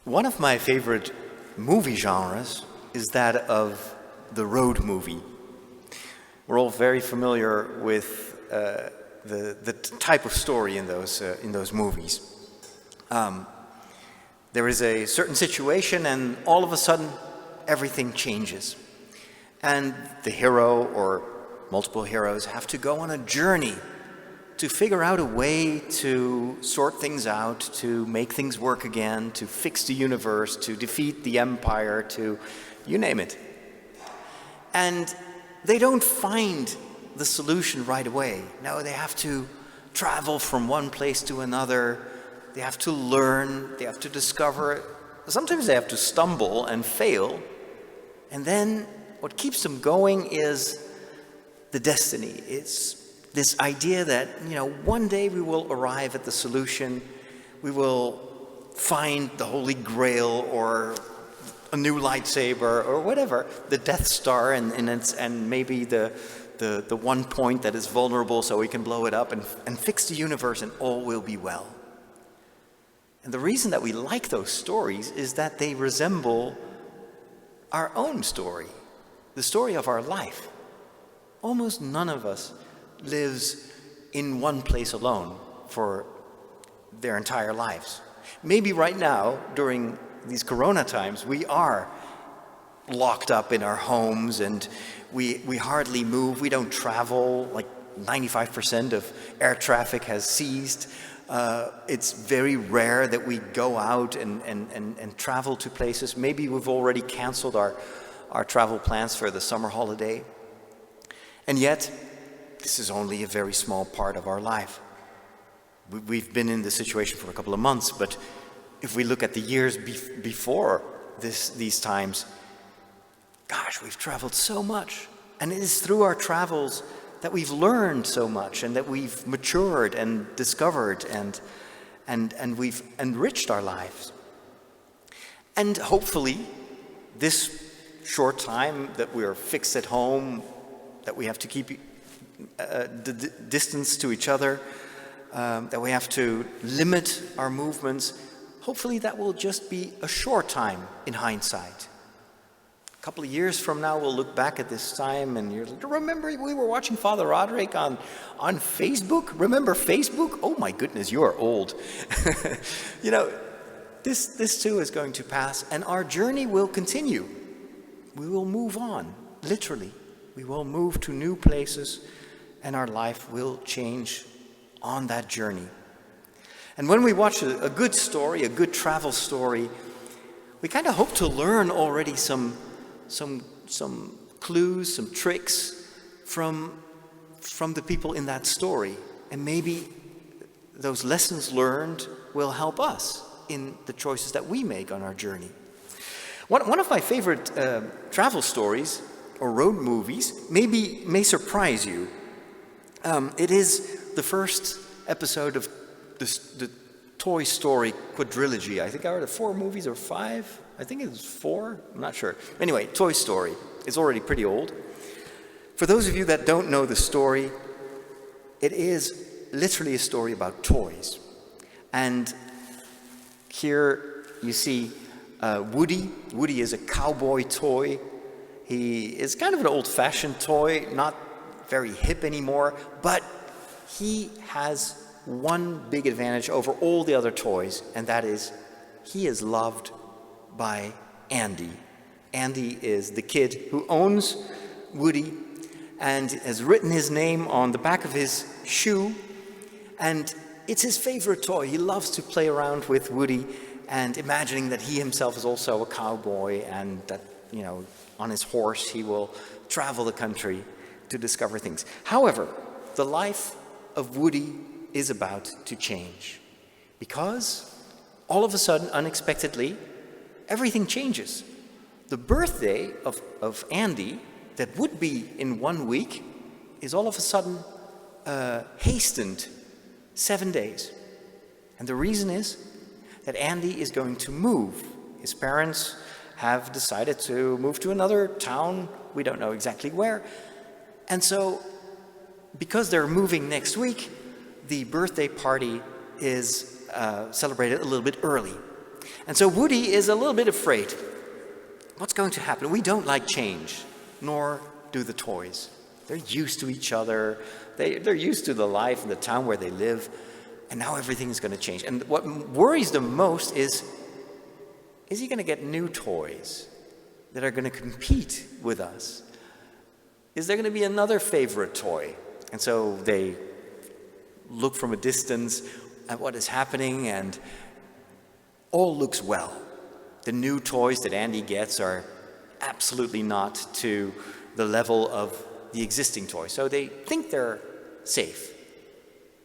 One of my favorite movie genres is that of the road movie. We're all very familiar with the type of story in those movies. There is a certain situation, and all of a sudden, everything changes. And the hero, or multiple heroes, have to go on a journey to figure out a way to sort things out, to make things work again, to fix the universe, to defeat the empire, to you name it. And they don't find the solution right away. No, they have to travel from one place to another. They have to learn, they have to discover. Sometimes they have to stumble and fail. And then what keeps them going is the destiny. It's this idea that, one day we will arrive at the solution. We will find the Holy Grail or a new lightsaber or whatever, the Death Star, and maybe the one point that is vulnerable so we can blow it up and fix the universe, and all will be well. And the reason that we like those stories is that they resemble our own story, the story of our life. Almost none of us lives in one place alone for their entire lives. Maybe right now, during these corona times, we are locked up in our homes and we hardly move, we don't travel, like 95% of air traffic has ceased. It's very rare that we go out and travel to places. Maybe we've already canceled our travel plans for the summer holiday. And yet, this is only a very small part of our life. We've been in this situation for a couple of months, but if we look at the years before these times, gosh, we've traveled so much. And it is through our travels that we've learned so much, and that we've matured and discovered, and we've enriched our lives. And hopefully, this short time that we're fixed at home, that we have to keep the distance to each other, that we have to limit our movements, hopefully that will just be a short time in hindsight. A couple of years from now, we'll look back at this time and you're like, remember we were watching Father Roderick on Facebook? Remember Facebook? Oh my goodness, you are old. This too is going to pass, and our journey will continue. We will move on, literally. We will move to new places, and our life will change on that journey. And when we watch a good story, a good travel story, we kind of hope to learn already some clues, some tricks from the people in that story. And maybe those lessons learned will help us in the choices that we make on our journey. One of my favorite travel stories or road movies may surprise you. It is the first episode of the Toy Story quadrilogy. I think I heard 4 movies or 5. I think it was 4. I'm not sure. Anyway, Toy Story. It's already pretty old. For those of you that don't know the story, it is literally a story about toys. And here you see Woody. Woody is a cowboy toy. He is kind of an old-fashioned toy, not very hip anymore, but he has one big advantage over all the other toys, and that is he is loved by Andy. Andy is the kid who owns Woody and has written his name on the back of his shoe, and it's his favorite toy. He loves to play around with Woody and imagining that he himself is also a cowboy, and that, on his horse he will travel the country to discover things. However, the life of Woody is about to change, because all of a sudden, unexpectedly, everything changes. The birthday of Andy, that would be in 1 week, is all of a sudden hastened 7 days. And the reason is that Andy is going to move. His parents have decided to move to another town. We don't know exactly where. And so, because they're moving next week, the birthday party is celebrated a little bit early. And so Woody is a little bit afraid. What's going to happen? We don't like change, nor do the toys. They're used to each other. They're used to the life in the town where they live. And now everything is going to change. And what worries them most is he going to get new toys that are going to compete with us? Is there going to be another favorite toy? And so they look from a distance at what is happening, and all looks well. The new toys that Andy gets are absolutely not to the level of the existing toys. So they think they're safe.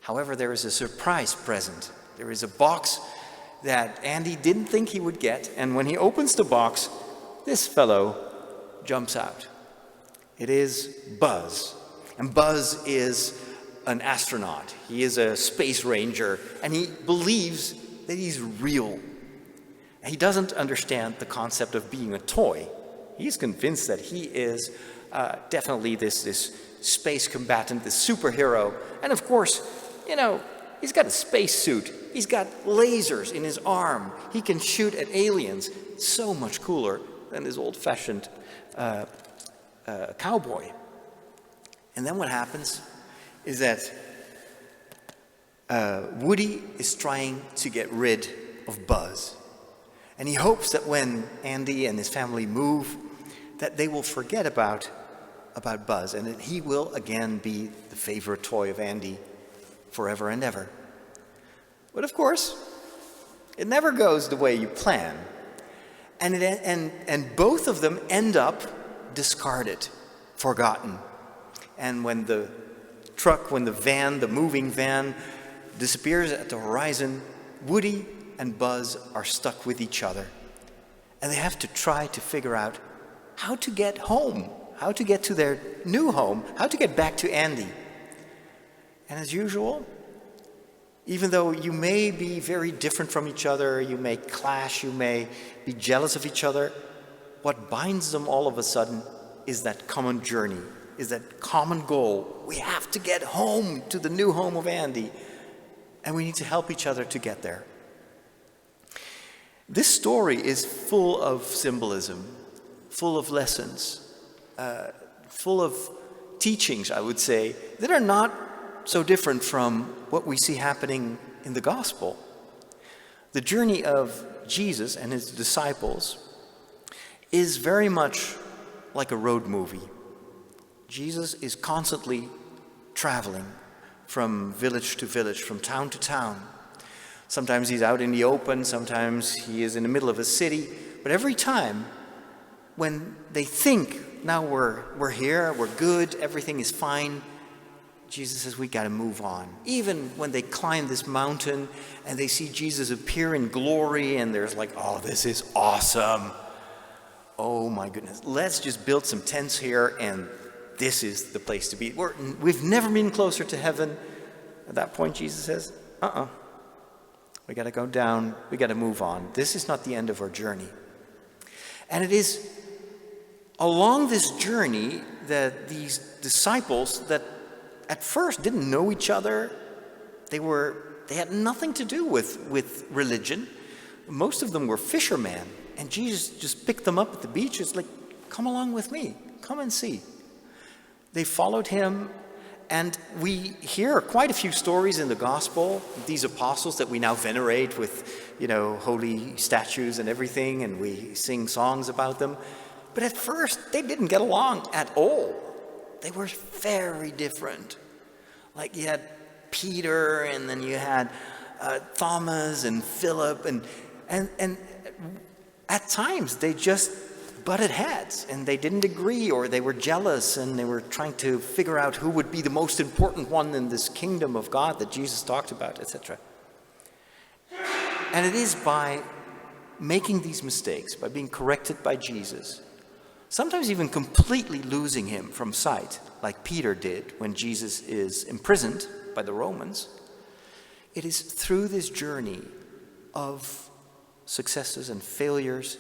However, there is a surprise present. There is a box that Andy didn't think he would get, and when he opens the box, this fellow jumps out. It is Buzz. And Buzz is an astronaut. He is a space ranger, and he believes that he's real. He doesn't understand the concept of being a toy. He's convinced that he is definitely this space combatant, this superhero. And of course, he's got a space suit. He's got lasers in his arm. He can shoot at aliens. So much cooler than this old-fashioned cowboy. And then what happens is that Woody is trying to get rid of Buzz. And he hopes that when Andy and his family move, that they will forget about Buzz, and that he will again be the favorite toy of Andy forever and ever. But of course, it never goes the way you plan. And both of them end up discarded, forgotten. And when the moving van disappears at the horizon, Woody and Buzz are stuck with each other. And they have to try to figure out how to get home, how to get to their new home, how to get back to Andy. And as usual, even though you may be very different from each other, you may clash, you may be jealous of each other, what binds them all of a sudden is that common journey, is that common goal. We have to get home to the new home of Andy, and we need to help each other to get there. This story is full of symbolism, full of lessons, full of teachings, I would say, that are not so different from what we see happening in the gospel. The journey of Jesus and his disciples is very much like a road movie. Jesus is constantly traveling from village to village, from town to town. Sometimes he's out in the open, sometimes he is in the middle of a city, but every time when they think, now we're here, we're good, everything is fine, Jesus says, we got to move on. Even when they climb this mountain and they see Jesus appear in glory and there's like, oh, this is awesome. Oh my goodness, let's just build some tents here and this is the place to be. We've never been closer to heaven. At that point, Jesus says, we got to go down, we got to move on. This is not the end of our journey. And it is along this journey that these disciples that at first didn't know each other, they had nothing to do with religion. Most of them were fishermen, and Jesus just picked them up at the beach. It's like, come along with me, come and see. They followed him, and we hear quite a few stories in the gospel, these apostles that we now venerate with, holy statues and everything, and we sing songs about them. But at first, they didn't get along at all. They were very different. Like you had Peter, and then you had Thomas and Philip, and at times they just butted heads, and they didn't agree, or they were jealous, and they were trying to figure out who would be the most important one in this kingdom of God that Jesus talked about, etc. And it is by making these mistakes, by being corrected by Jesus, sometimes even completely losing him from sight, like Peter did when Jesus is imprisoned by the Romans. It is through this journey of successes and failures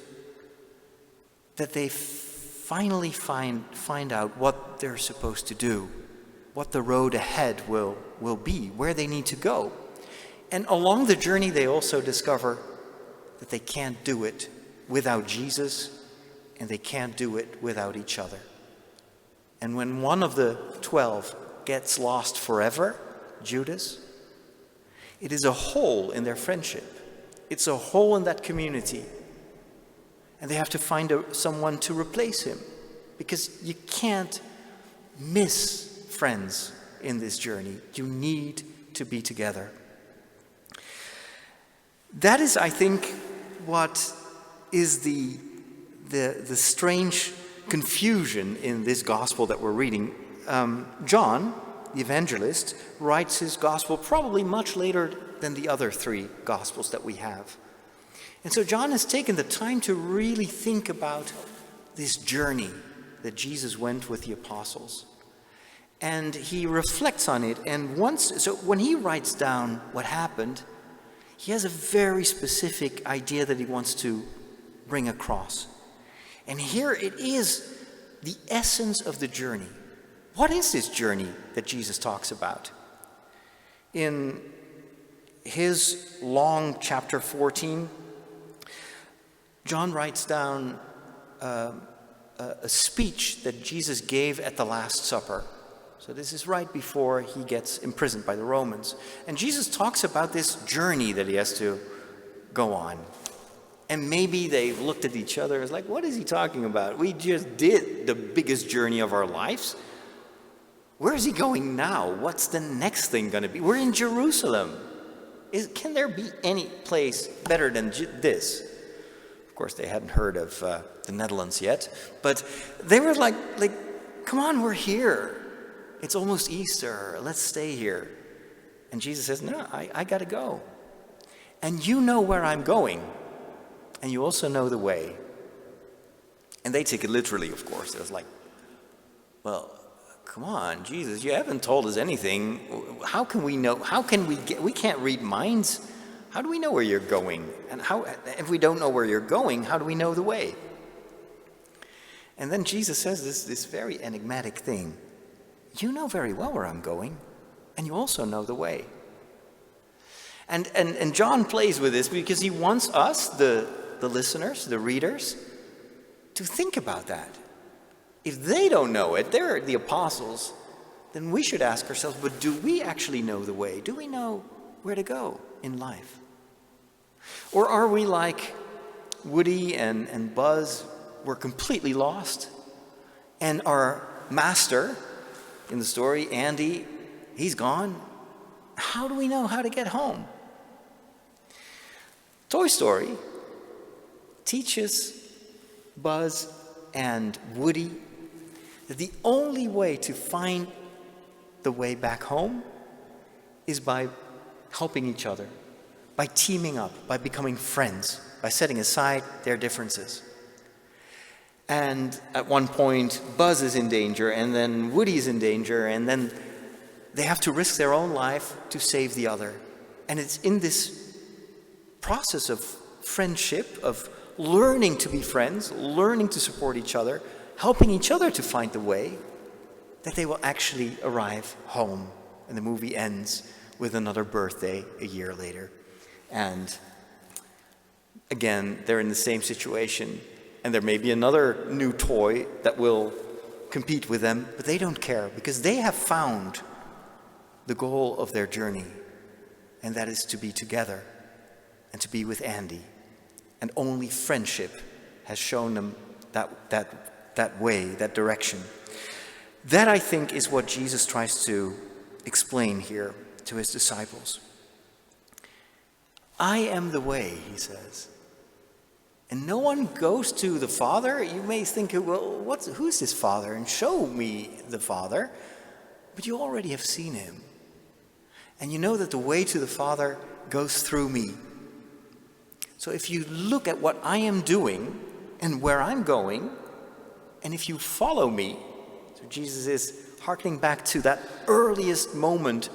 that they finally find out what they're supposed to do, what the road ahead will be, where they need to go. And along the journey, they also discover that but they can't do it without Jesus, and they can't do it without each other. And when one of the 12 gets lost forever, Judas, it is a hole in their friendship. It's a hole in that community. And they have to find someone to replace him, because you can't miss friends in this journey. You need to be together. That is, I think, what is the strange confusion in this gospel that we're reading. John, the evangelist, writes his gospel probably much later than the other three gospels that we have. And so John has taken the time to really think about this journey that Jesus went with the apostles. And he reflects on it. And so when he writes down what happened, he has a very specific idea that he wants to bring across. And here it is, the essence of the journey. What is this journey that Jesus talks about? In his long chapter 14, John writes down a speech that Jesus gave at the Last Supper. So this is right before he gets imprisoned by the Romans. And Jesus talks about this journey that he has to go on. And maybe they looked at each other as like, what is he talking about? We just did the biggest journey of our lives. Where is he going now? What's the next thing going to be? We're in Jerusalem. Can there be any place better than this? Of course, they hadn't heard of the Netherlands yet. But they were like, come on, we're here. It's almost Easter. Let's stay here. And Jesus says, no, I got to go. And you know where I'm going. And you also know the way. And they take it literally, of course. It was like, well, come on, Jesus, you haven't told us anything. How can we know? We can't read minds. How do we know where you're going? And if we don't know where you're going, how do we know the way? And then Jesus says this very enigmatic thing. You know very well where I'm going, and you also know the way. And John plays with this because he wants us, the listeners, the readers, to think about that. If they don't know it, they're the apostles, then we should ask ourselves, but do we actually know the way? Do we know where to go in life? Or are we like Woody and Buzz? We're completely lost. And our master in the story, Andy, he's gone. How do we know how to get home? Toy Story teaches Buzz and Woody that the only way to find the way back home is by helping each other, by teaming up, by becoming friends, by setting aside their differences. And at one point, Buzz is in danger, and then Woody's in danger, and then they have to risk their own life to save the other. And it's in this process of friendship, of learning to be friends, learning to support each other, helping each other to find the way, that they will actually arrive home. And the movie ends with another birthday a year later. And again, they're in the same situation. And there may be another new toy that will compete with them, but they don't care because they have found the goal of their journey. And that is to be together and to be with Andy. And only friendship has shown them that way, that direction. That, I think, is what Jesus tries to explain here to his disciples. I am the way, he says. And no one goes to the Father. You may think, well, who's this Father? And show me the Father. But you already have seen him. And you know that the way to the Father goes through me. So if you look at what I am doing and where I'm going, and if you follow me, so Jesus is hearkening back to that earliest moment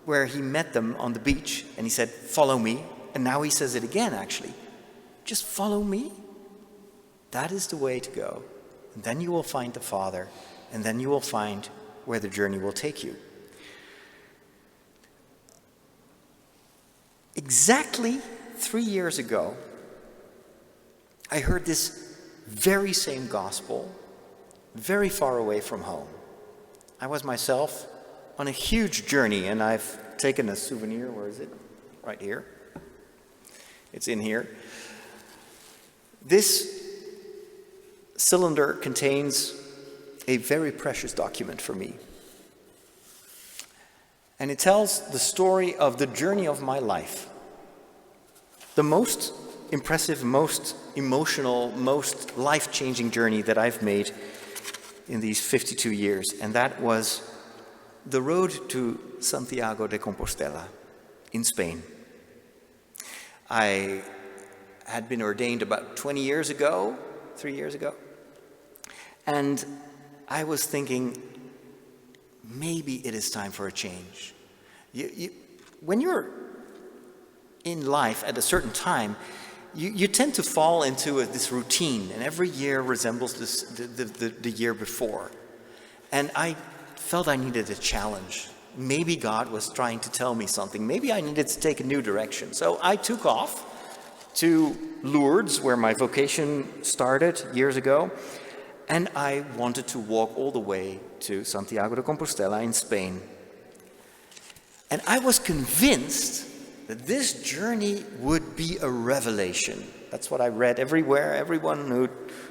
where he met them on the beach and he said, follow me. And now he says it again, actually. Just follow me. That is the way to go. And then you will find the Father, and then you will find where the journey will take you. Exactly 3 years ago, I heard this very same gospel very far away from home. I was myself on a huge journey, and I've taken a souvenir. Where is it? Right here. It's in here. This cylinder contains a very precious document for me. And it tells the story of the journey of my life. The most impressive, most emotional, most life-changing journey that I've made in these 52 years. And that was the road to Santiago de Compostela in Spain. I had been ordained about 3 years ago, and I was thinking, maybe it is time for a change. When you're in life at a certain time, you tend to fall into this routine, and every year resembles the year before. And I felt I needed a challenge. Maybe God was trying to tell me something. Maybe I needed to take a new direction. So I took off to Lourdes, where my vocation started years ago, and I wanted to walk all the way to Santiago de Compostela in Spain. And I was convinced that this journey would be a revelation. That's what I read everywhere. Everyone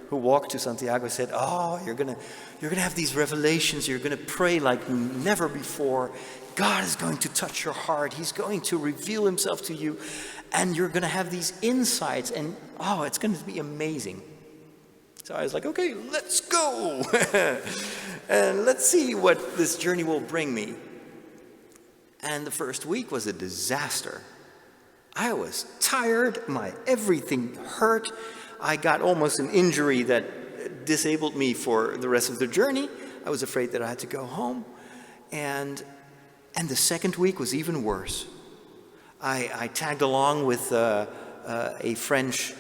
who walked to Santiago said, "Oh, you're gonna have these revelations. You're gonna pray like never before. God is going to touch your heart. He's going to reveal himself to you, and you're gonna have these insights. And oh, it's going to be amazing." So I was like, "Okay, let's go, and let's see what this journey will bring me." And the first week was a disaster. I was tired, everything hurt. I got almost an injury that disabled me for the rest of the journey. I was afraid that I had to go home. And the second week was even worse. I tagged along with a French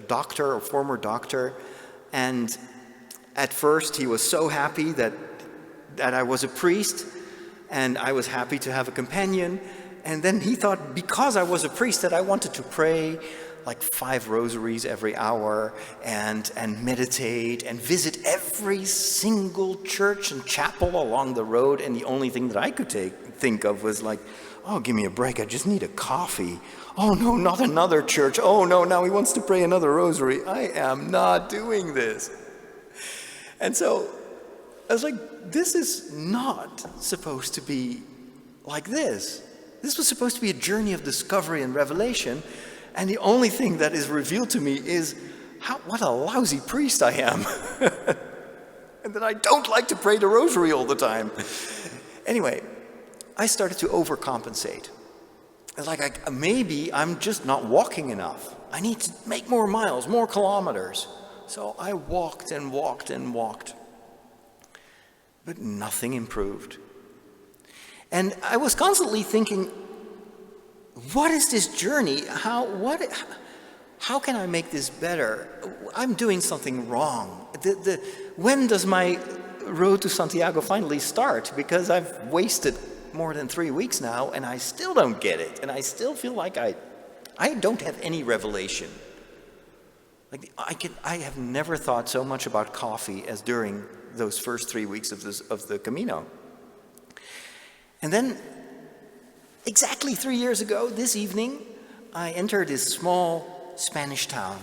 doctor, a former doctor, and at first he was so happy that I was a priest, and I was happy to have a companion. And then he thought, because I was a priest, that I wanted to pray like 5 rosaries every hour and meditate and visit every single church and chapel along the road. And the only thing that I could think of was like, "Oh, give me a break. I just need a coffee. Oh, no, not another church. Oh, no, now he wants to pray another rosary. I am not doing this." And so I was like, this is not supposed to be like this. This was supposed to be a journey of discovery and revelation, and the only thing that is revealed to me is what a lousy priest I am. And that I don't like to pray the rosary all the time. Anyway, I started to overcompensate. It's like maybe I'm just not walking enough. I need to make more miles, more kilometers. So I walked and walked and walked. But nothing improved. And I was constantly thinking, what is this journey? How can I make this better? I'm doing something wrong. When does my road to Santiago finally start? Because I've wasted more than 3 weeks now, and I still don't get it. And I still feel like I don't have any revelation. Like I have never thought so much about coffee as during those first 3 weeks of the Camino. And then, exactly 3 years ago, this evening, I entered this small Spanish town.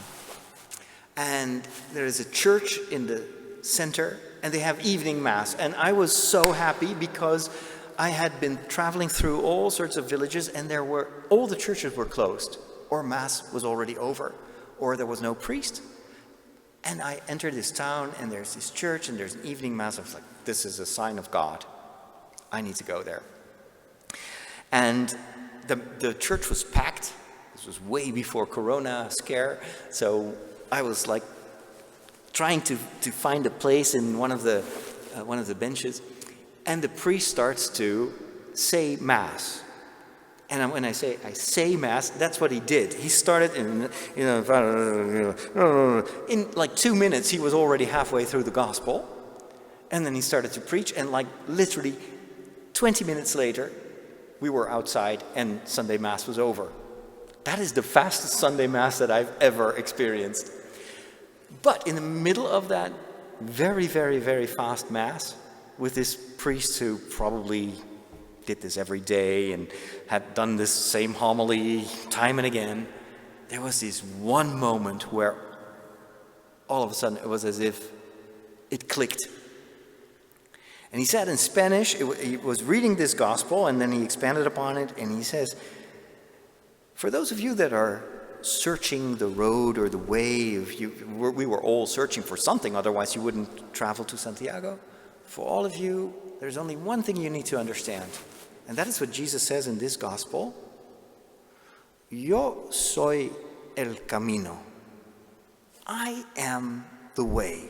And there is a church in the center, and they have evening mass. And I was so happy because I had been traveling through all sorts of villages, and all the churches were closed, or mass was already over, or there was no priest. And I entered this town, and there's this church, and there's an evening mass. I was like, this is a sign of God. I need to go there. And the church was packed. This was way before Corona scare. So I was like trying to find a place in one of the benches. And the priest starts to say mass. And when I say mass, that's what he did. He started in like 2 minutes, he was already halfway through the gospel. And then he started to preach, and like literally 20 minutes later, we were outside and Sunday Mass was over. That is the fastest Sunday Mass that I've ever experienced. But in the middle of that very, very, very fast Mass, with this priest who probably did this every day and had done this same homily time and again, there was this one moment where all of a sudden it was as if it clicked. And he said in Spanish, he was reading this gospel and then he expanded upon it and he says, for those of you that are searching the road or the way, we were all searching for something, otherwise you wouldn't travel to Santiago. For all of you, there's only one thing you need to understand, and that is what Jesus says in this gospel. Yo soy el camino. I am the way.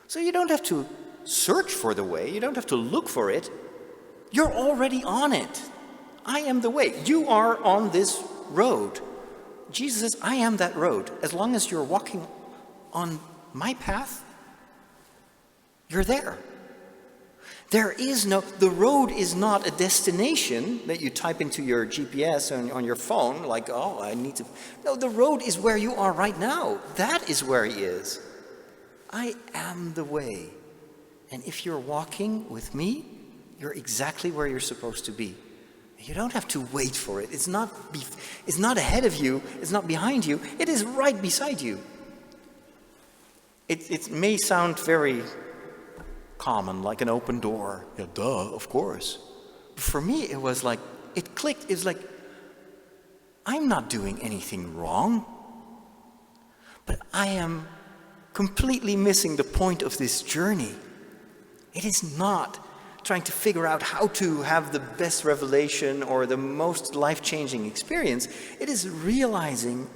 So you don't have to search for the way, you don't have to look for it. You're already on it. I am the way. You are on this road. Jesus says, I am that road. As long as you're walking on my path, you're there. The road is not a destination that you type into your GPS on your phone, like, oh, I need to. No, the road is where you are right now. That is where he is. I am the way. And if you're walking with me, you're exactly where you're supposed to be. You don't have to wait for it. It's not ahead of you. It's not behind you. It is right beside you. It may sound very common, like an open door. Yeah, duh, of course. But for me, it was like, it clicked. It's like, I'm not doing anything wrong, but I am completely missing the point of this journey. It is not trying to figure out how to have the best revelation or the most life-changing experience. It is realizing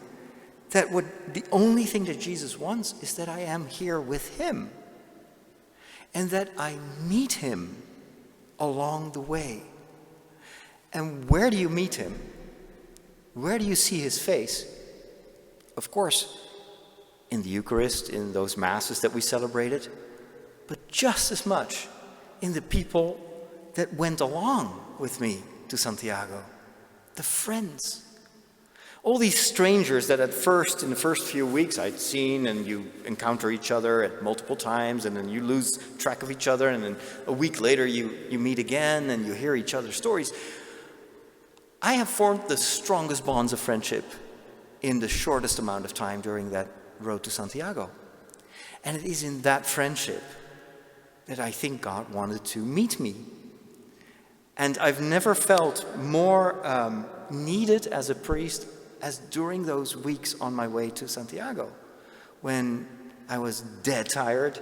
that the only thing that Jesus wants is that I am here with him and that I meet him along the way. And where do you meet him? Where do you see his face? Of course, in the Eucharist, in those Masses that we celebrated, but just as much in the people that went along with me to Santiago, the friends. All these strangers that in the first few weeks I'd seen, and you encounter each other at multiple times, and then you lose track of each other, and then a week later you meet again and you hear each other's stories. I have formed the strongest bonds of friendship in the shortest amount of time during that road to Santiago. And it is in that friendship that I think God wanted to meet me. And I've never felt more needed as a priest as during those weeks on my way to Santiago, when I was dead tired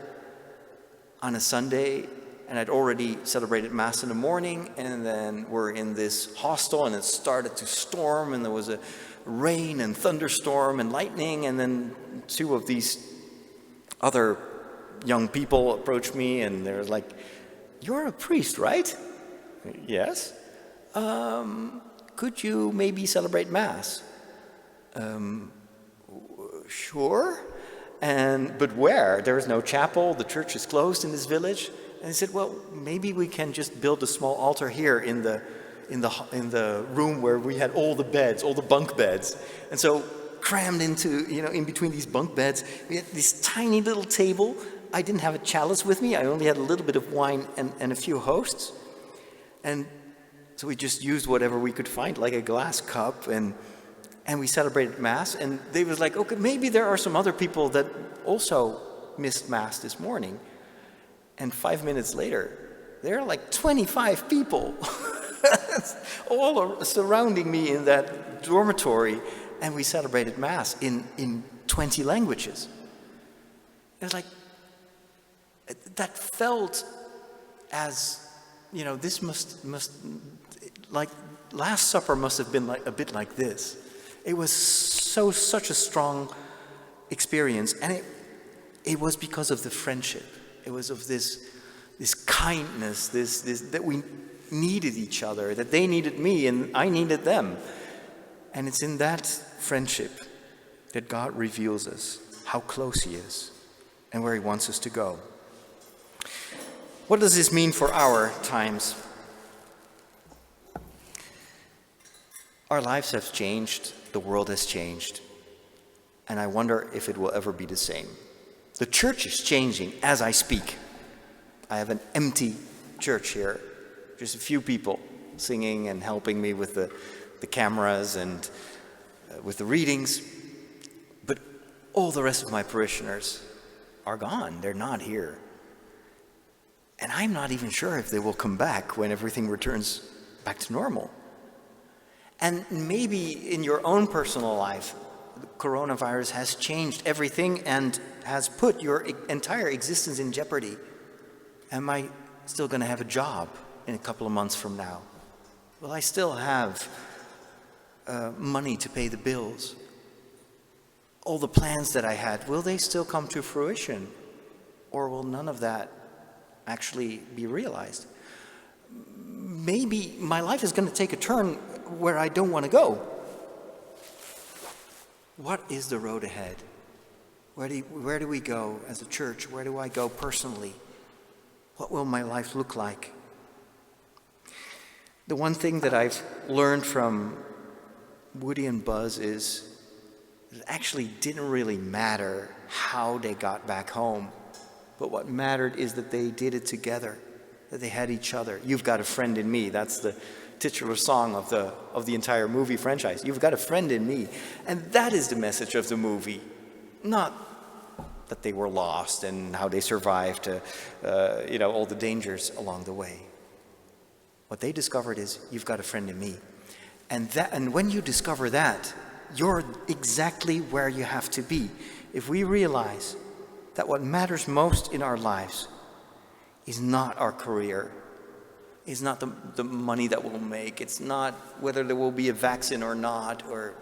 on a Sunday, and I'd already celebrated Mass in the morning, and then we're in this hostel, and it started to storm, and there was a rain and thunderstorm and lightning, and then two of these other young people approached me, and they're like, "You're a priest, right?" "Yes." "Could you maybe celebrate Mass?" "Sure." But where? There is no chapel. The church is closed in this village. And I said, "Well, maybe we can just build a small altar here in the room where we had all the beds, all the bunk beds." And so crammed into, in between these bunk beds, we had this tiny little table. I didn't have a chalice with me. I only had a little bit of wine and a few hosts. And so we just used whatever we could find, like a glass cup, and we celebrated Mass. And they was like, "Okay, maybe there are some other people that also missed Mass this morning." And 5 minutes later, there are like 25 people all surrounding me in that dormitory, and we celebrated Mass in 20 languages. It was like, that felt as, this must like Last Supper must have been like a bit like this. It was such a strong experience, and it was because of the friendship. It was of this kindness, this that we needed each other, that they needed me and I needed them. And it's in that friendship that God reveals us how close he is and where he wants us to go. What does this mean for our times? Our lives have changed, the world has changed, and I wonder if it will ever be the same. The church is changing as I speak. I have an empty church here, just a few people singing and helping me with the cameras and with the readings, but all the rest of my parishioners are gone. They're not here. And I'm not even sure if they will come back when everything returns back to normal. And maybe in your own personal life, the coronavirus has changed everything and has put your entire existence in jeopardy. Am I still going to have a job in a couple of months from now? Will I still have money to pay the bills? All the plans that I had, will they still come to fruition? Or will none of that actually be realized? Maybe my life is going to take a turn where I don't want to go. What is the road ahead? Where do we go as a church? Where do I go personally? What will my life look like? The one thing that I've learned from Woody and Buzz is it actually didn't really matter how they got back home, but what mattered is that they did it together, that they had each other. You've got a friend in me. That's the titular song of the entire movie franchise. You've got a friend in me. And that is the message of the movie. Not that they were lost and how they survived all the dangers along the way. What they discovered is, you've got a friend in me. And when you discover that, you're exactly where you have to be. If we realize that what matters most in our lives is not our career, is not the money that we'll make, it's not whether there will be a vaccine or not, or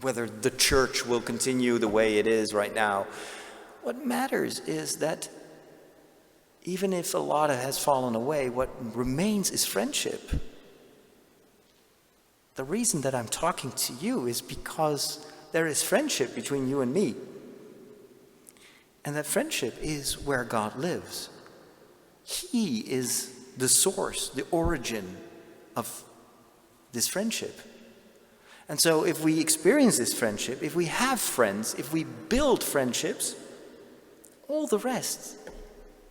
whether the church will continue the way it is right now. What matters is that even if a lot has fallen away, what remains is friendship. The reason that I'm talking to you is because there is friendship between you and me. And that friendship is where God lives. He is the source, the origin of this friendship. And so if we experience this friendship, if we have friends, if we build friendships, all the rest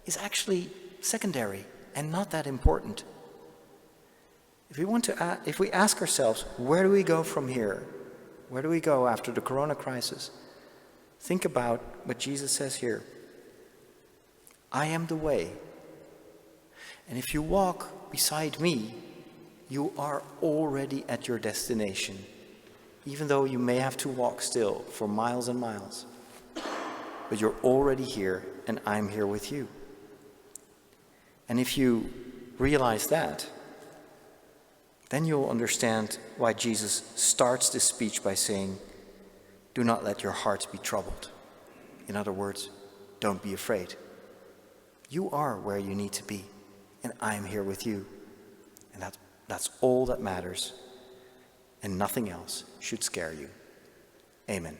is actually secondary and not that important. If we ask ourselves, where do we go from here? Where do we go after the corona crisis? Think about what Jesus says here. I am the way. And if you walk beside me, you are already at your destination, even though you may have to walk still for miles and miles. But you're already here, and I'm here with you. And if you realize that, then you'll understand why Jesus starts this speech by saying, do not let your hearts be troubled. In other words, don't be afraid. You are where you need to be, and I'm here with you. And that's all that matters, and nothing else should scare you. Amen.